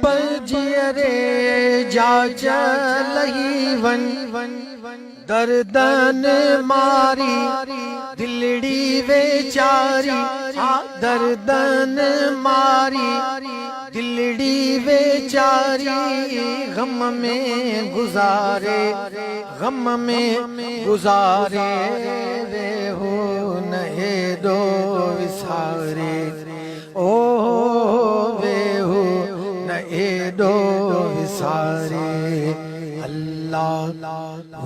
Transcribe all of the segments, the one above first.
पर जियरे जा चलही वन दर्दन मारी दिलड़ी वेचारी दर्दन मारी दिलड़ी वेचारी गम में गुजारे वे हो नहे दो विसारे ओ वे हो नहे दो विसारे अल्लाह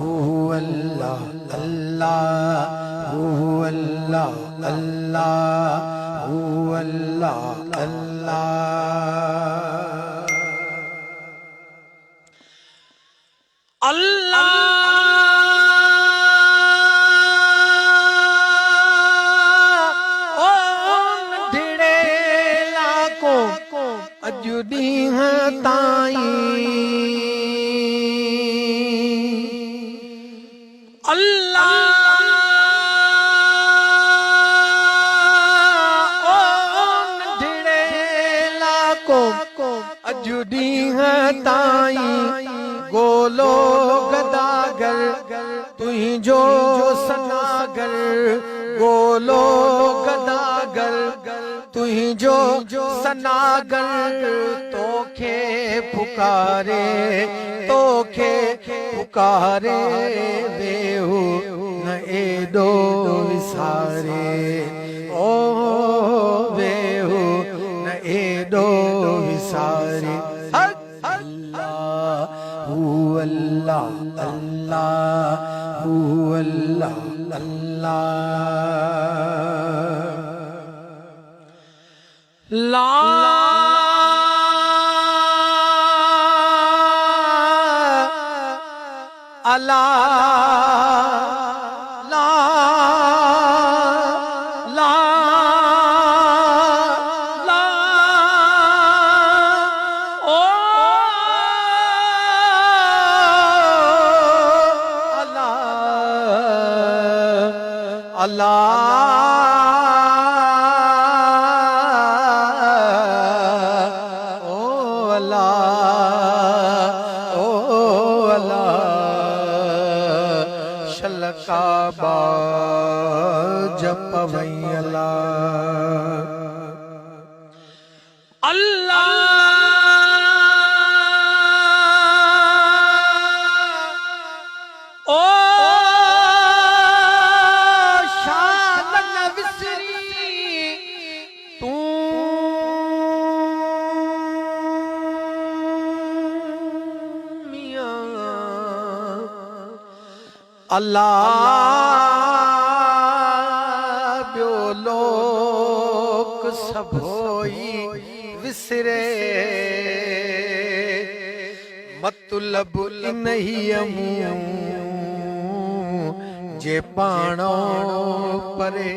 हू अल्लाह अल्लाह हू अल्लाह अल्लाह हू अल्लाह अल्लाह अल्लाह अजुदी ताई अल्लाह को अजुदी ताई गोलो गदागर तुही जो सनागर गोलो गदागर तुही जो सनागर तोखे पुकारे वेहू न एदो विसारे ओ वेहू न एदो विसारे अल्लाह हू अल्लाह अल्लाह हू अल्लाह अल्लाह ला अला ला ला ला ओ अला अला काबा जपवैला अल्लाह ओ शान न विसरी तू मियां अल्लाह ब्यो लोक सभोई विसरे मतलब नहीं अमू जे पाणो परे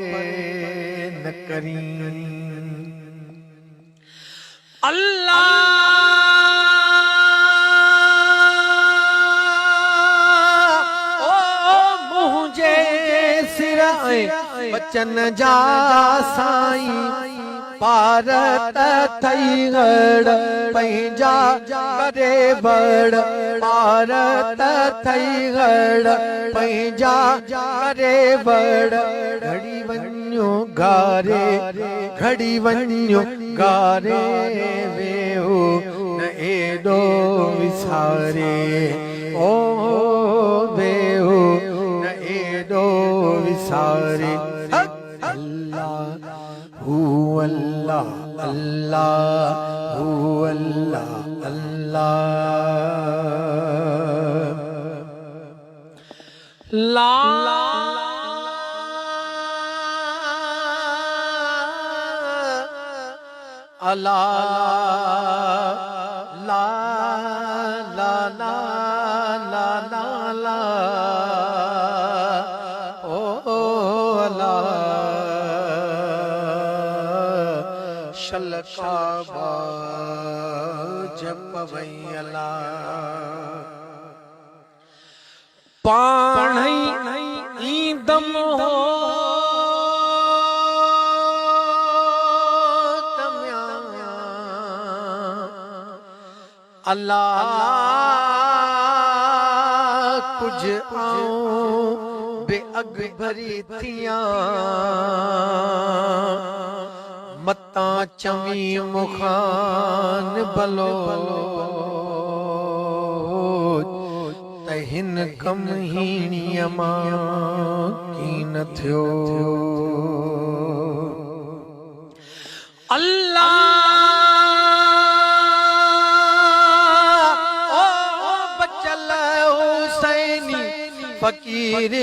न करी अल्लाह बचन जा साईं पारत थई गड़ पंहिंजा करे बड़ पारत थई गड़ पंहिंजा करे बड़ घड़ी वञो गारे वेहो न एडो विसारे ओ वेहो न एडो विसारे अल्लाह हू अल्लाह अल्लाह हू अल्लाह अल्लाह ला अला ला ला ला ला ला ला ओ अला शलकाबा जपवैला पाणई ईदम हो अल्लाह कुछ आऊं बेअग भरी थियां मता चवी मुखान बलो तहिन कम हीणीअ मां कीन थियो अल्लाह ओ बचल हुसैनी फ़कीर